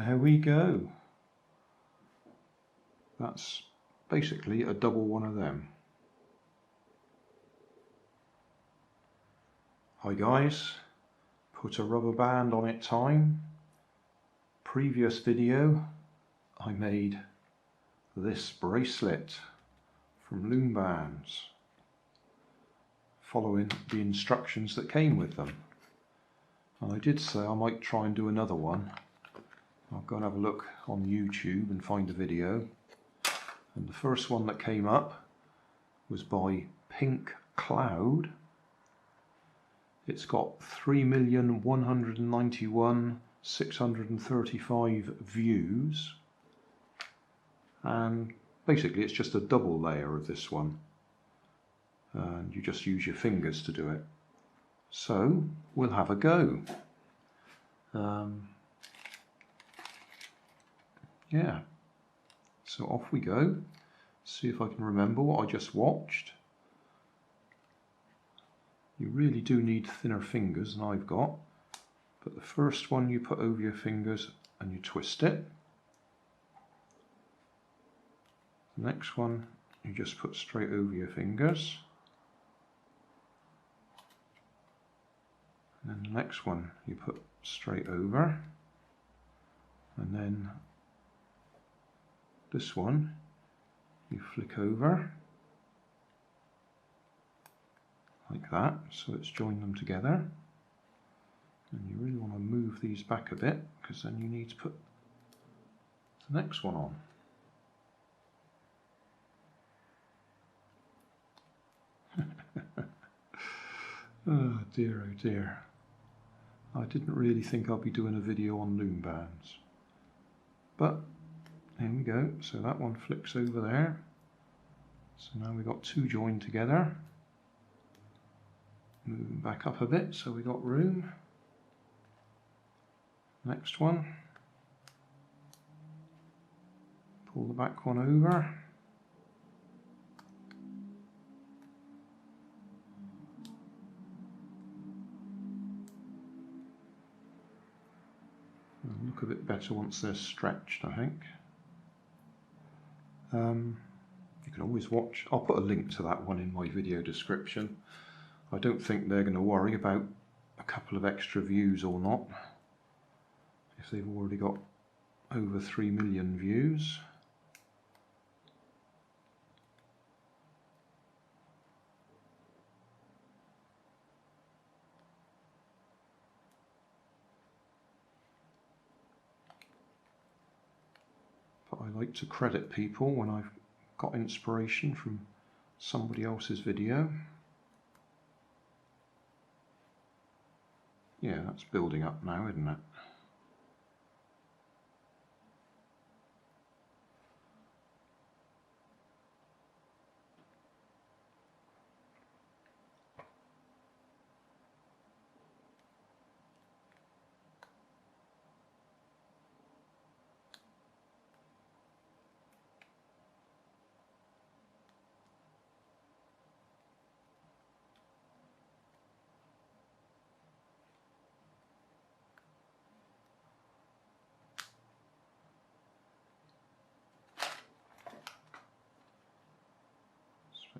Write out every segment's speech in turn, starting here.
There we go. That's basically a double one of them. Hi guys, put a rubber band on it time. Previous video I made this bracelet from Loom Bands, following the instructions that came with them. And I did say I might try and do another one. I'll go and have a look on YouTube and find a video. And the first one that came up was by Pink Cloud. It's got 3,191,635 views. And basically it's just a double layer of this one. And you just use your fingers to do it. So we'll have a go. Yeah, so off we go. See if I can remember what I just watched. You really do need thinner fingers than I've got, but the first one you put over your fingers and you twist it. The next one you just put straight over your fingers. And then the next one you put straight over. And then this one you flick over like that, so it's joined them together. And you really want to move these back a bit, because then you need to put the next one on. Oh dear, oh dear. I didn't really think I'd be doing a video on Loom Bands. But there we go, so that one flicks over there. So now we've got two joined together. Moving back up a bit so we got room. Next one. Pull the back one over. They'll look a bit better once they're stretched, I think. You can always watch, I'll put a link to that one in my video description. I don't think they're going to worry about a couple of extra views or not, if they've already got over 3 million views. But I like to credit people when I've got inspiration from somebody else's video. Yeah, that's building up now, isn't it?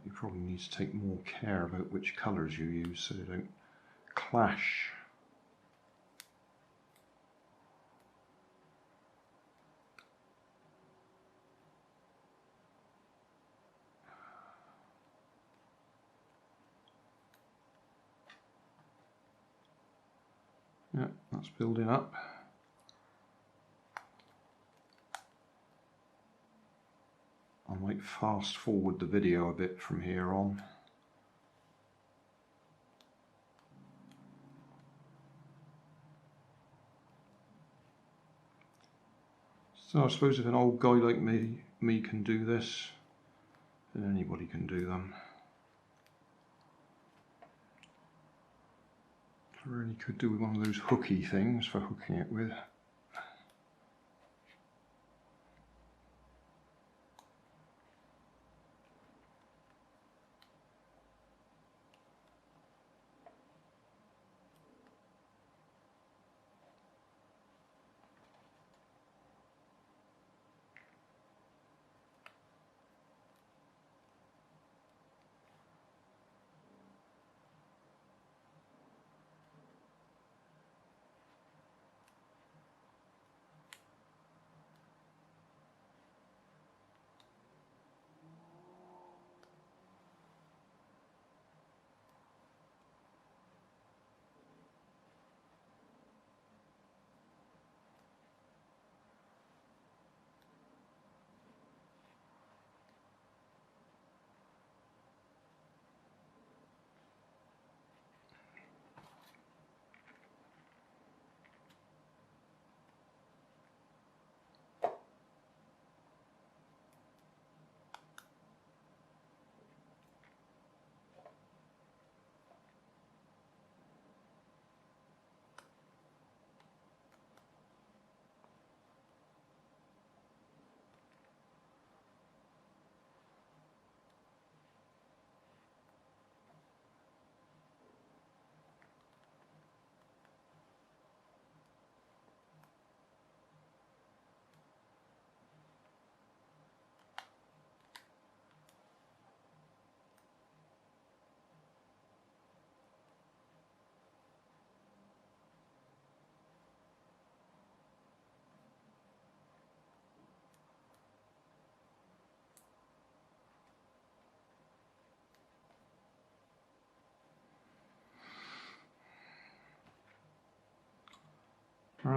You probably need to take more care about which colours you use so they don't clash. Yeah, that's building up. I might fast forward the video a bit from here on. So I suppose if an old guy like me can do this, then anybody can do them. I really could do with one of those hooky things for hooking it with.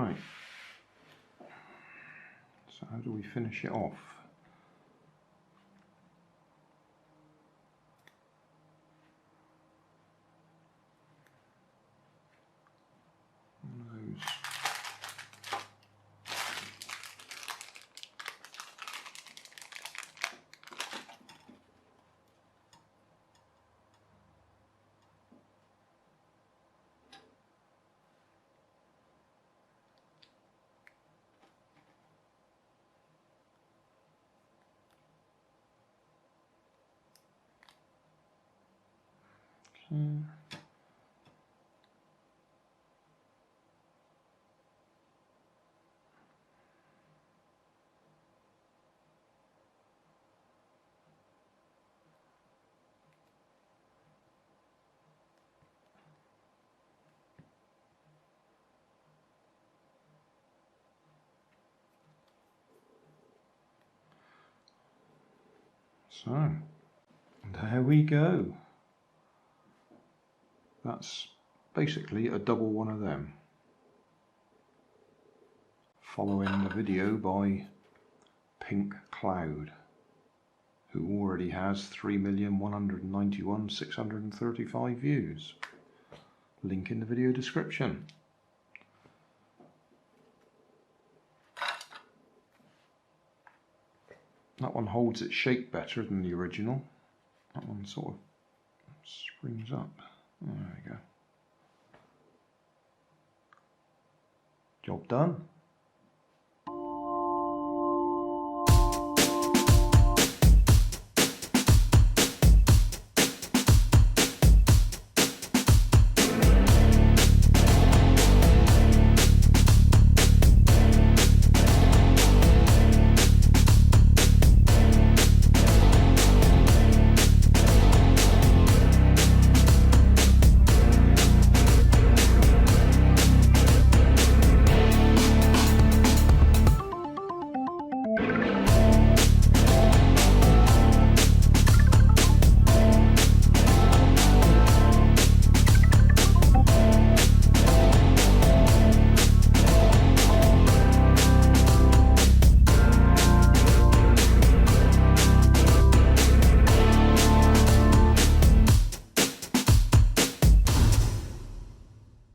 Right. So how do we finish it off? One of those. So, there we go. That's basically a double one of them. Following the video by Pink Cloud, who already has 3,191,635 views. Link in the video description. That one holds its shape better than the original. That one sort of springs up. There we go. Job done.